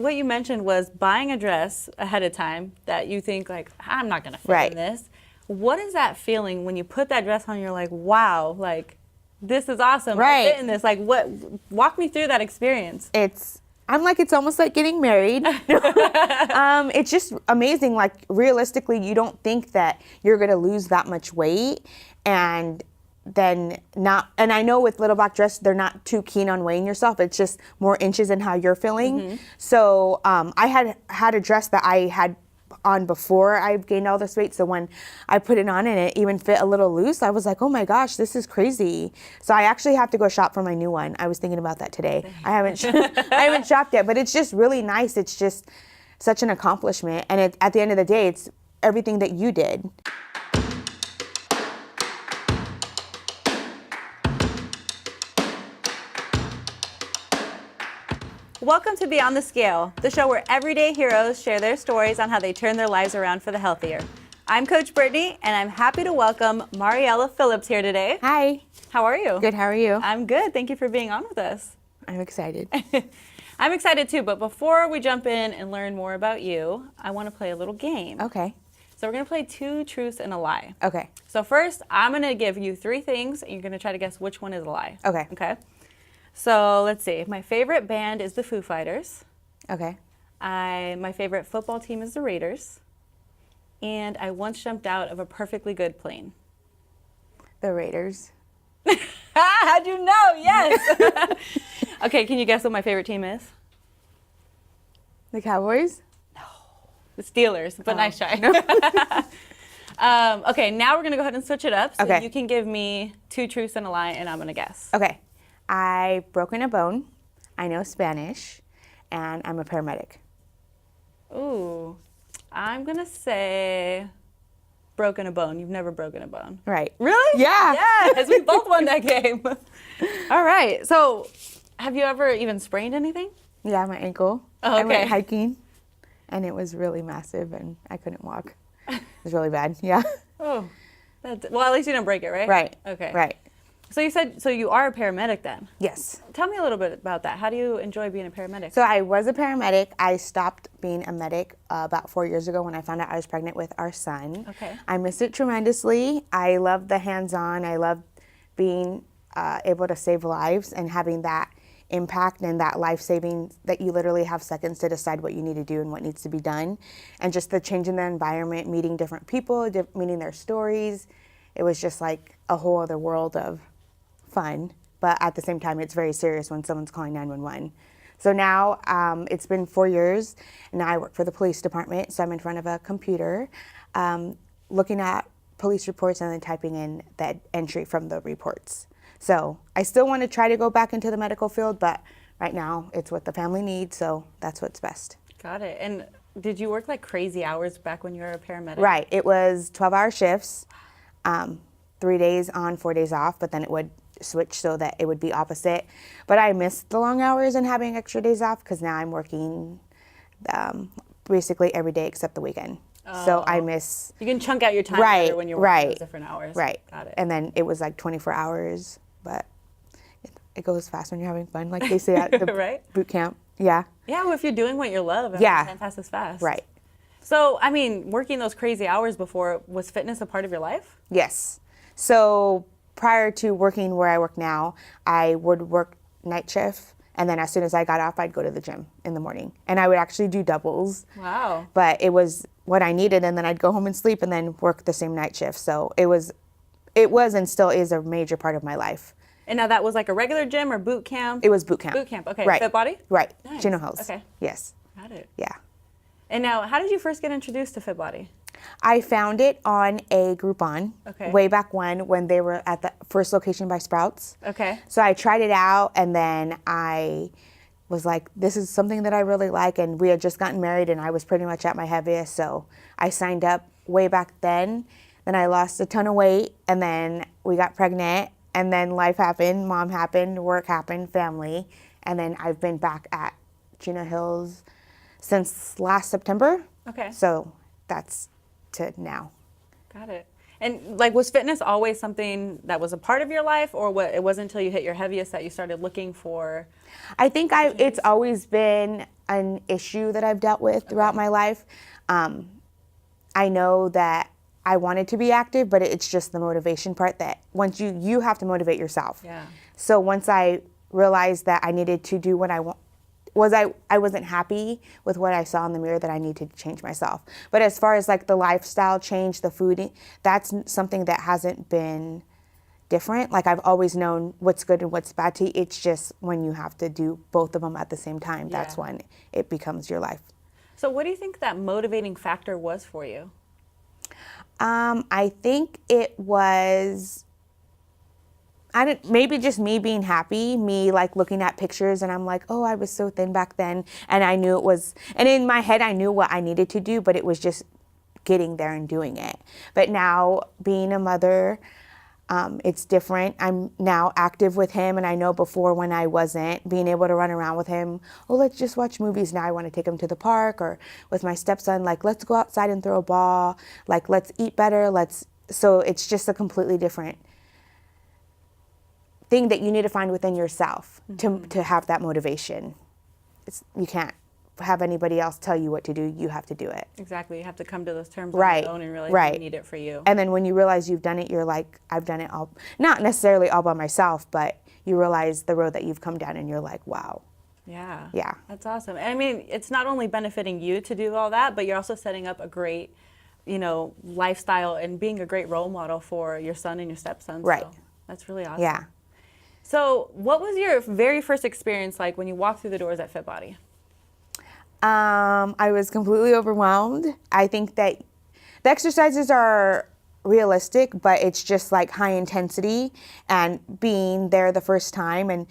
what you mentioned was buying a dress ahead of time that you think like, I'm not going to fit in this. What is that feeling when you put that dress on? You're like, wow, like this is awesome. I fit in this. Like walk me through that experience. It's almost like getting married. It's just amazing. Like realistically, you don't think that you're going to lose that much weight and then not, and I know with Little Black Dress, they're not too keen on weighing yourself. It's just more inches in how you're feeling. So I had a dress that I had on before I gained all this weight. So when I put it on and it even fit a little loose, I was like, oh my gosh, this is crazy. So I actually have to go shop for my new one. I was thinking about that today. I haven't shopped yet, but it's just really nice. It's just such an accomplishment. And at the end of the day, it's everything that you did. Welcome to Beyond the Scale, the show where everyday heroes share their stories on how they turn their lives around for the healthier. I'm Coach Brittany, and I'm happy to welcome Mariella Phillips here today. Hi. How are you? Good, how are you? I'm good. Thank you for being on with us. I'm excited. I'm excited too, but before we jump in and learn more about you, I want to play a little game. Okay. So we're going to play 2 truths and a lie. Okay. So first, I'm going to give you 3 things, and you're going to try to guess which one is a lie. Okay. Okay? So let's see. My favorite band is the Foo Fighters. Okay. My favorite football team is the Raiders. And I once jumped out of a perfectly good plane. The Raiders. How'd you know? Yes. Okay, can you guess what my favorite team is? The Cowboys? No. The Steelers, but nice try. No. Okay, now we're going to go ahead and switch it up. So Okay. you can give me 2 truths and a lie, and I'm going to guess. Okay. I've broken a bone, I know Spanish, and I'm a paramedic. Ooh, I'm going to say broken a bone. You've never broken a bone. Right. Really? Yeah. Yes, we both won that game. All right, so have you ever even sprained anything? Yeah, my ankle. Oh, I went okay. hiking, and it was really massive, and I couldn't walk. It was really bad, yeah. Oh, well, at least you didn't break it, right? Right. Okay. Right. So you said, so you are a paramedic then? Yes. Tell me a little bit about that. How do you enjoy being a paramedic? So I was a paramedic. I stopped being a medic about 4 years ago when I found out I was pregnant with our son. Okay. I miss it tremendously. I love the hands-on. I love being able to save lives and having that impact and that life-saving that you literally have seconds to decide what you need to do and what needs to be done. And just the change in the environment, meeting different people, meeting their stories. It was just like a whole other world of fun, but at the same time, it's very serious when someone's calling 911. So now it's been 4 years, and now I work for the police department. So I'm in front of a computer, looking at police reports and then typing in the entry from the reports. So I still want to try to go back into the medical field, but right now it's what the family needs, so that's what's best. Got it. And did you work like crazy hours back when you were a paramedic? Right. It was 12-hour shifts, 3 days on, 4 days off, but then it would switch so that it would be opposite. But I missed the long hours and having extra days off because now I'm working basically every day except the weekend. Oh. So I miss. You can chunk out your time better when you're working those different hours. Right. Got it. And then it was like 24 hours, but it goes fast when you're having fun, like they say at the Right. boot camp. Yeah. Yeah, well, if you're doing what you love, time passes fast. Right. So, I mean, working those crazy hours before, was fitness a part of your life? Yes. So prior to working where I work now, I would work night shift, and then as soon as I got off, I'd go to the gym in the morning. And I would actually do doubles. Wow. But it was what I needed, and then I'd go home and sleep and then work the same night shift. So it was and still is a major part of my life. And now that was like a regular gym or boot camp? It was boot camp. Boot camp, okay. Right. Fit Body? Right. Nice. Chino Hills. Okay. Yes. Got it. Yeah. And now, how did you first get introduced to Fit Body? I found it on a Groupon way back when they were at the first location by Sprouts. Okay. So I tried it out, and then I was like, this is something that I really like, and we had just gotten married, and I was pretty much at my heaviest, so I signed up way back then. Then I lost a ton of weight, and then we got pregnant, and then life happened, mom happened, work happened, family, and then I've been back at Chino Hills since last September. Okay. So that's to now. Got it. And like, was fitness always something that was a part of your life, or it wasn't until you hit your heaviest that you started looking for? I think it's always been an issue that I've dealt with throughout my life. I know that I wanted to be active, but it's just the motivation part that once you have to motivate yourself. Yeah. So once I realized that I needed to do what I want, I wasn't happy with what I saw in the mirror, that I needed to change myself. But as far as like the lifestyle change, the food, that's something that hasn't been different. Like I've always known what's good and what's bad to eat. It's just when you have to do both of them at the same time, that's when it becomes your life. So what do you think that motivating factor was for you? I think it was, maybe just me being happy, me like looking at pictures and I'm like, oh, I was so thin back then. And I knew it was, and in my head, I knew what I needed to do, but it was just getting there and doing it. But now being a mother, it's different. I'm now active with him, and I know before when I wasn't, being able to run around with him, oh, let's just watch movies. Now I want to take him to the park, or with my stepson, like, let's go outside and throw a ball, like, let's eat better, so it's just a completely different thing that you need to find within yourself to have that motivation. You can't have anybody else tell you what to do. You have to do it. Exactly. You have to come to those terms on your own and realize you need it for you. And then when you realize you've done it, you're like, I've done it all, not necessarily all by myself, but you realize the road that you've come down and you're like, wow. Yeah. Yeah. That's awesome. And I mean, it's not only benefiting you to do all that, but you're also setting up a great, lifestyle and being a great role model for your son and your stepson. Right. So that's really awesome. Yeah. So what was your very first experience like when you walked through the doors at FitBody? I was completely overwhelmed. I think that the exercises are realistic, but it's just like high intensity, and being there the first time and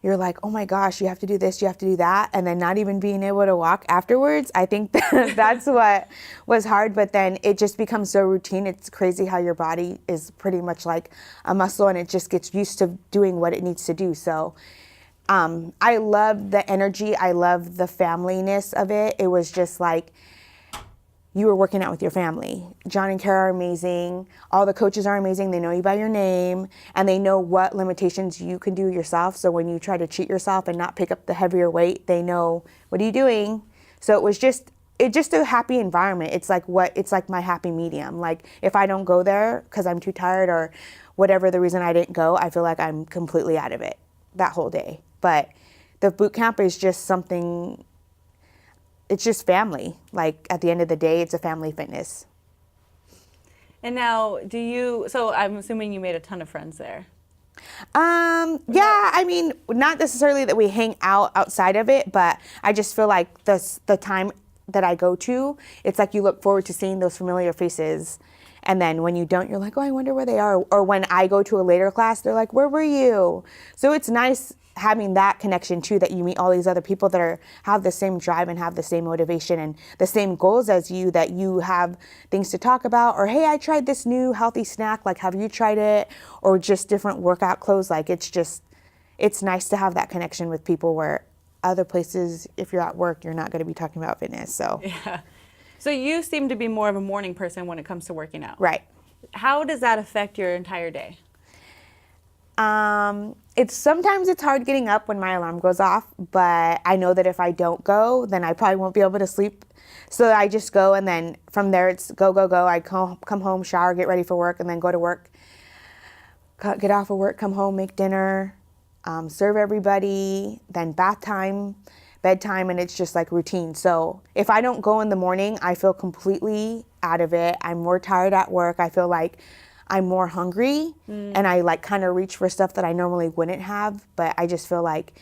you're like, oh my gosh, you have to do this, you have to do that, and then not even being able to walk afterwards. I think that's what was hard, but then it just becomes so routine. It's crazy how your body is pretty much like a muscle and it just gets used to doing what it needs to do. So I love the energy. I love the familyness of it. It was just like you were working out with your family. John and Kara are amazing. All the coaches are amazing. They know you by your name, and they know what limitations you can do yourself. So when you try to cheat yourself and not pick up the heavier weight, they know, what are you doing? So it was just a happy environment. It's like my happy medium. Like if I don't go there because I'm too tired or whatever the reason I didn't go, I feel like I'm completely out of it that whole day. But the boot camp is just something, it's just family. Like at the end of the day, it's a family fitness. And now so I'm assuming you made a ton of friends there. Yeah, I mean, not necessarily that we hang out outside of it, but I just feel like the time that I go to, it's like you look forward to seeing those familiar faces. And then when you don't, you're like, oh, I wonder where they are. Or when I go to a later class, they're like, where were you? So it's nice having that connection too, that you meet all these other people that have the same drive and have the same motivation and the same goals as you, that you have things to talk about, or hey, I tried this new healthy snack, like have you tried it? Or just different workout clothes. Like it's nice to have that connection with people, where other places, if you're at work, you're not going to be talking about fitness. So yeah. So you seem to be more of a morning person when it comes to working out. Right. How does that affect your entire day? Sometimes it's hard getting up when my alarm goes off, but I know that if I don't go, then I probably won't be able to sleep. So I just go, and then from there it's go, go, go. I come home, shower, get ready for work, and then go to work. Get off of work, come home, make dinner, serve everybody, then bath time, bedtime, and it's just like routine. So if I don't go in the morning, I feel completely out of it. I'm more tired at work. I feel like I'm more hungry, and I like kind of reach for stuff that I normally wouldn't have, but I just feel like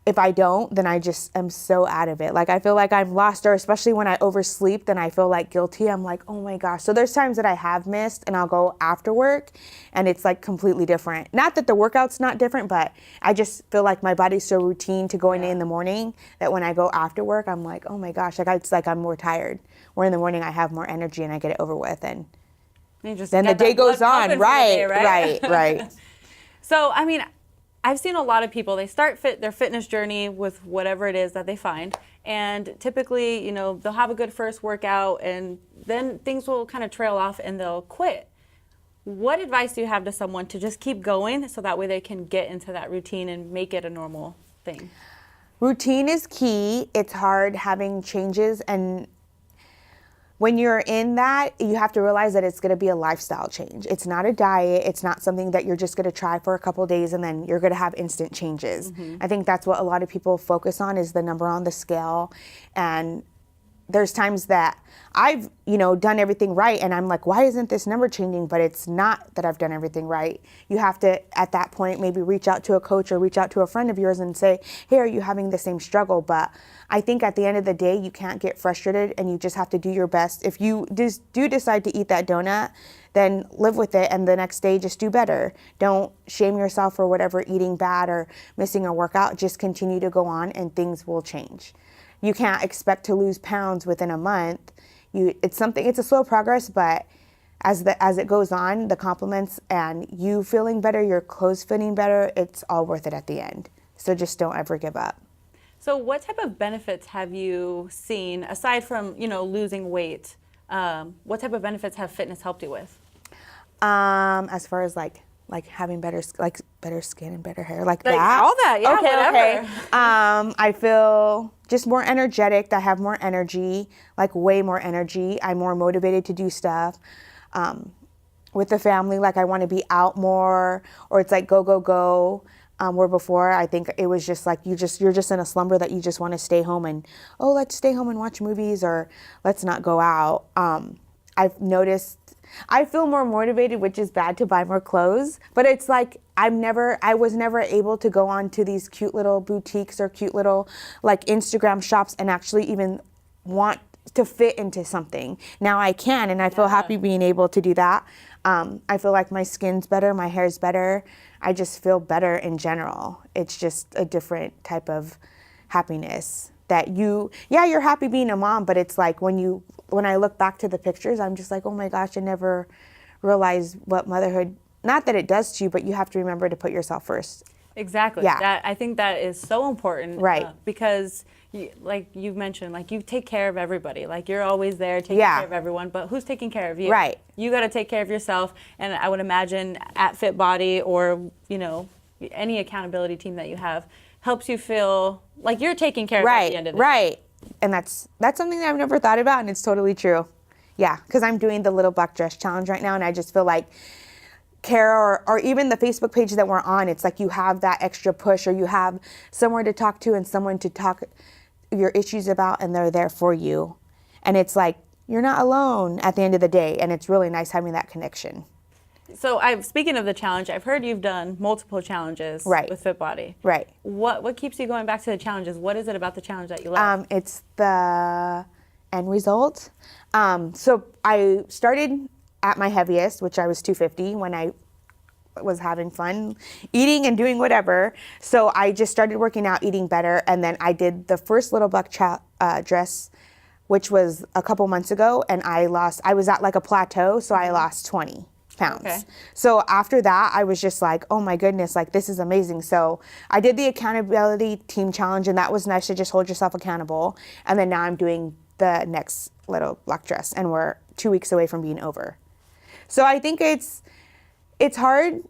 if I don't, then I just am so out of it. Like I feel like I'm lost, or especially when I oversleep, then I feel like guilty. I'm like, oh my gosh. So there's times that I have missed, and I'll go after work, and it's like completely different. Not that the workout's not different, but I just feel like my body's so routine to going in the morning that when I go after work, I'm like, oh my gosh, like it's like I'm more tired. Where in the morning I have more energy and I get it over with, and then the day goes on. Right. So, I mean, I've seen a lot of people, they start their fitness journey with whatever it is that they find. And typically, they'll have a good first workout, and then things will kind of trail off and they'll quit. What advice do you have to someone to just keep going so that way they can get into that routine and make it a normal thing? Routine is key. It's hard having changes, and when you're in that, you have to realize that it's going to be a lifestyle change. It's not a diet. It's not something that you're just going to try for a couple of days and then you're going to have instant changes. I think that's what a lot of people focus on, is the number on the scale. And there's times that I've, done everything right, and I'm like, why isn't this number changing? But it's not that I've done everything right. You have to, at that point, maybe reach out to a coach or reach out to a friend of yours and say, hey, are you having the same struggle? But I think at the end of the day, you can't get frustrated, and you just have to do your best. If you do decide to eat that donut, then live with it, and the next day just do better. Don't shame yourself for whatever eating bad or missing a workout. Just continue to go on, and things will change. You can't expect to lose pounds within a month. It's a slow progress, but as it goes on, the compliments and you feeling better, your clothes fitting better, it's all worth it at the end. So just don't ever give up. So what type of benefits have you seen, aside from, losing weight? What type of benefits have fitness helped you with? As far as like having better skin and better hair, like that. All that, yeah, okay, whatever. Okay. I feel just more energetic. I have more energy, like way more energy. I'm more motivated to do stuff. With the family, like I want to be out more, or it's like go, go, go. Where before, I think it was just like you're just in a slumber that you just want to stay home and, let's stay home and watch movies, or let's not go out. I've noticed I feel more motivated, which is bad, to buy more clothes, but it's like I was never able to go on to these cute little boutiques or cute little like Instagram shops and actually even want to fit into something. Now I can, and I feel happy being able to do that. I feel like my skin's better, my hair's better. I just feel better in general. It's just a different type of happiness that you're happy being a mom, but it's like when I look back to the pictures, I'm just like, oh my gosh, I never realized what motherhood, not that it does to you, but you have to remember to put yourself first. Exactly. Yeah. I think that is so important. Right. Because like you've mentioned, like you take care of everybody. Like you're always there taking care of everyone, but who's taking care of you? Right. You got to take care of yourself. And I would imagine at Fit Body or, any accountability team that you have helps you feel like you're taking care of at the end of the day. Right. And that's something that I've never thought about, and it's totally true. Yeah, because I'm doing the Little Black Dress Challenge right now, and I just feel like Kara or even the Facebook page that we're on, it's like you have that extra push, or you have somewhere to talk to and someone to talk your issues about, and they're there for you. And it's like you're not alone at the end of the day, and it's really nice having that connection. So speaking of the challenge, I've heard you've done multiple challenges with Fit Body. Right. What keeps you going back to the challenges? What is it about the challenge that you love? It's the end result. So I started at my heaviest, which I was 250 when I was having fun eating and doing whatever. So I just started working out, eating better, and then I did the first Little Black Dress, which was a couple months ago, and I was at like a plateau, so I lost 20 pounds. Okay. So after that, I was just like, oh my goodness, like this is amazing. So I did the accountability team challenge, and that was nice to just hold yourself accountable. And then now I'm doing the next Little Black Dress, and we're 2 weeks away from being over. So I think it's hard,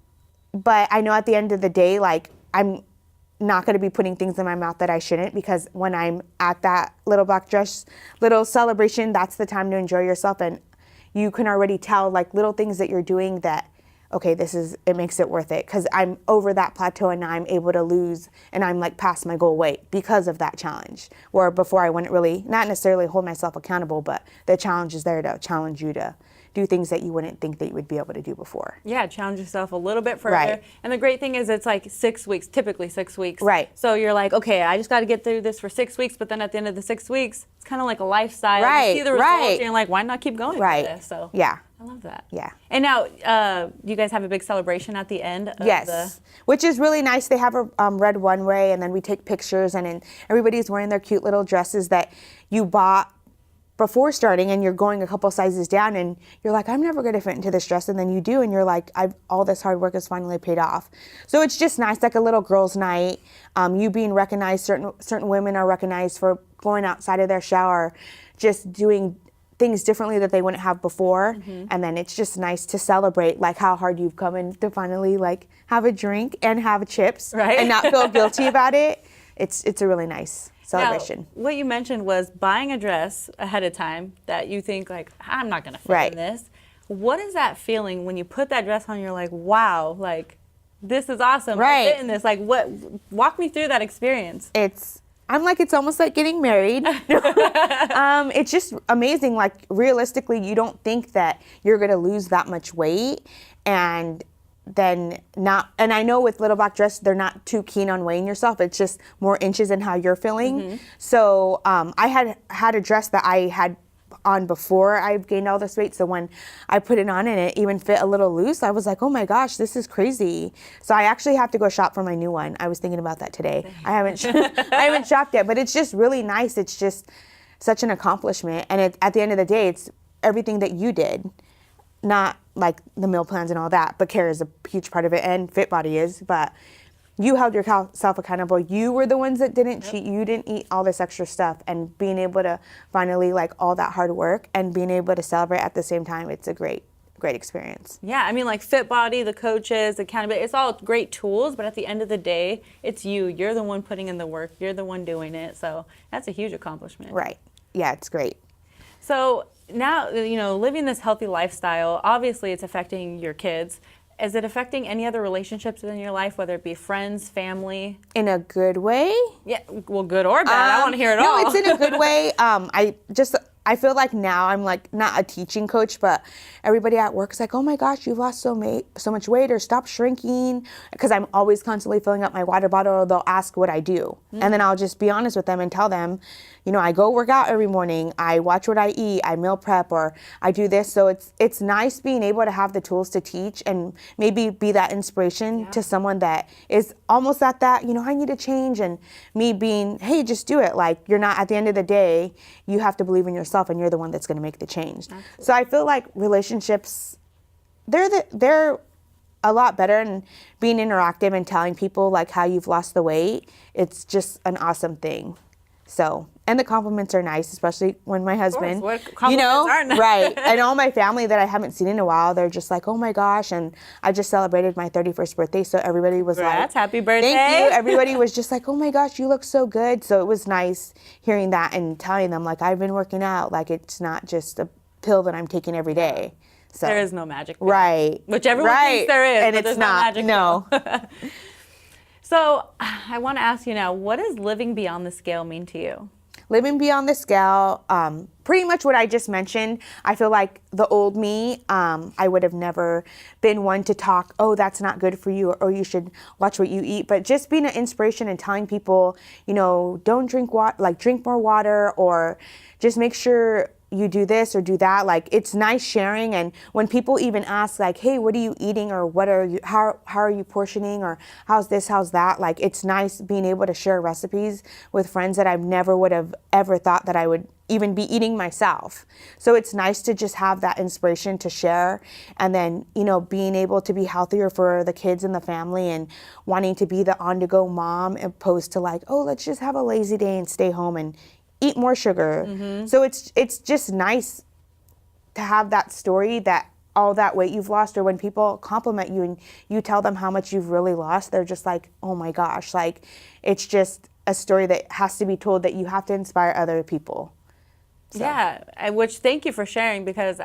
but I know at the end of the day, like I'm not going to be putting things in my mouth that I shouldn't, because when I'm at that Little Black Dress little celebration, that's the time to enjoy yourself. And you can already tell like little things that you're doing that, okay, it makes it worth it, because I'm over that plateau and now I'm able to lose, and I'm like past my goal weight because of that challenge. Where before I wouldn't really, not necessarily hold myself accountable, but the challenge is there to challenge you to do things that you wouldn't think that you would be able to do before. Yeah, challenge yourself a little bit further. Right. And the great thing is it's like 6 weeks, typically 6 weeks. Right. So you're like, okay, I just got to get through this for 6 weeks, but then at the end of the 6 weeks, it's kind of like a lifestyle. Right. You see the results and you're like, why not keep going with this? So yeah. I love that. Yeah. And now you guys have a big celebration at the end of Yes, which is really nice. They have a red one-way, and then we take pictures, and then everybody's wearing their cute little dresses that you bought before starting, and you're going a couple sizes down, and you're like, I'm never going to fit into this dress, and then you do, and you're like, all this hard work has finally paid off. So it's just nice, like a little girls' night. You being recognized, certain women are recognized for going outside of their shower, just doing things differently that they wouldn't have before. Mm-hmm. And then it's just nice to celebrate like how hard you've come and to finally like have a drink and have chips and not feel guilty about it. it's a really nice celebration. Now, what you mentioned was buying a dress ahead of time that you think like, I'm not going to fit in this. What is that feeling when you put that dress on? You're like, wow, like this is awesome. I fit in this. Like, walk me through that experience. I'm like, it's almost like getting married. It's just amazing. Like, realistically, you don't think that you're going to lose that much weight and then not. And I know with Little Black Dress, they're not too keen on weighing yourself. It's just more inches in how you're feeling. So I had a dress that I had on before I gained all this weight. So when I put it on and it even fit a little loose, I was like, oh my gosh, this is crazy. So I actually have to go shop for my new one. I was thinking about that today. I haven't shopped yet, but it's just really nice. It's just such an accomplishment. And at the end of the day, it's everything that you did, not like the meal plans and all that, but care is a huge part of it, and Fit Body is, but you held yourself accountable. You were the ones that didn't cheat. You didn't eat all this extra stuff, and being able to finally like all that hard work and being able to celebrate at the same time, it's a great experience. Yeah, I mean, like Fit Body, the coaches, accountability, it's all great tools, but at the end of the day, it's you. You're the one putting in the work. You're the one doing it. So that's a huge accomplishment. Right. Yeah, it's great. So now, living this healthy lifestyle, obviously it's affecting your kids. Is it affecting any other relationships in your life, whether it be friends, family? In a good way? Yeah, well, good or bad. I want to hear it all. No, it's in a good way. I feel like now I'm like not a teaching coach, but everybody at work is like, oh my gosh, you've lost so much weight, or stop shrinking. Because I'm always constantly filling up my water bottle, or they'll ask what I do. And then I'll just be honest with them and tell them, I go work out every morning. I watch what I eat. I meal prep, or I do this. So it's nice being able to have the tools to teach and maybe be that inspiration to someone that is almost at that, I need to change. And me being, hey, just do it. Like, you're not, at the end of the day, you have to believe in yourself, and you're the one that's going to make the change. Absolutely. So I feel like relationships, they're a lot better, and being interactive and telling people like how you've lost the weight, it's just an awesome thing. So, and the compliments are nice, especially when my husband, are nice. Right. And all my family that I haven't seen in a while, they're just like, oh my gosh. And I just celebrated my 31st birthday. So everybody was like, happy birthday. Thank you. Everybody was just like, oh my gosh, you look so good. So it was nice hearing that and telling them like, I've been working out. Like, it's not just a pill that I'm taking every day. So there is no magic pill. Right. Which everyone thinks there is, and but it's there's not. no magic pill. So I want to ask you now, what does living beyond the scale mean to you? Living beyond the scale, pretty much what I just mentioned. I feel like the old me, I would have never been one to talk, oh, that's not good for you, or you should watch what you eat. But just being an inspiration and telling people, don't drink water, like drink more water, or just make sure you do this or do that. Like, it's nice sharing. And when people even ask like, hey, what are you eating, or what are you, how are you portioning, or how's this, how's that? Like, it's nice being able to share recipes with friends that I never would have ever thought that I would even be eating myself. So it's nice to just have that inspiration to share, and then, being able to be healthier for the kids and the family, and wanting to be the on-to-go mom, opposed to like, oh, let's just have a lazy day and stay home and eat more sugar. So it's just nice to have that story, that all that weight you've lost, or when people compliment you and you tell them how much you've really lost, they're just like, oh my gosh, like, it's just a story that has to be told, that you have to inspire other people. So. Yeah, which thank you for sharing, because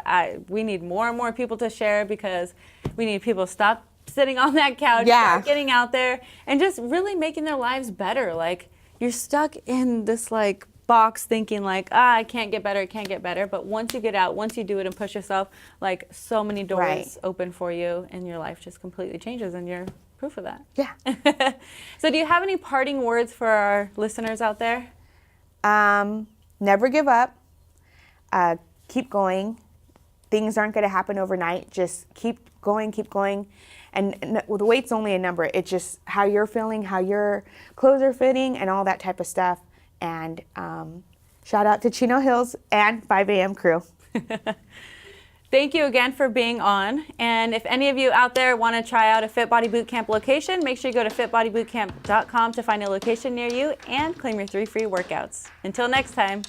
we need more and more people to share, because we need people to stop sitting on that couch, start getting out there, and just really making their lives better. Like, you're stuck in this like box thinking like, I can't get better. But once you get out, once you do it and push yourself, like, so many doors open for you, and your life just completely changes, and you're proof of that. Yeah. So do you have any parting words for our listeners out there? Never give up. Keep going. Things aren't going to happen overnight. Just keep going. And the weight's only a number. It's just how you're feeling, how your clothes are fitting, and all that type of stuff. And shout out to Chino Hills and 5 a.m. crew. Thank you again for being on. And if any of you out there want to try out a Fit Body Bootcamp location, make sure you go to fitbodybootcamp.com to find a location near you and claim your 3 free workouts. Until next time.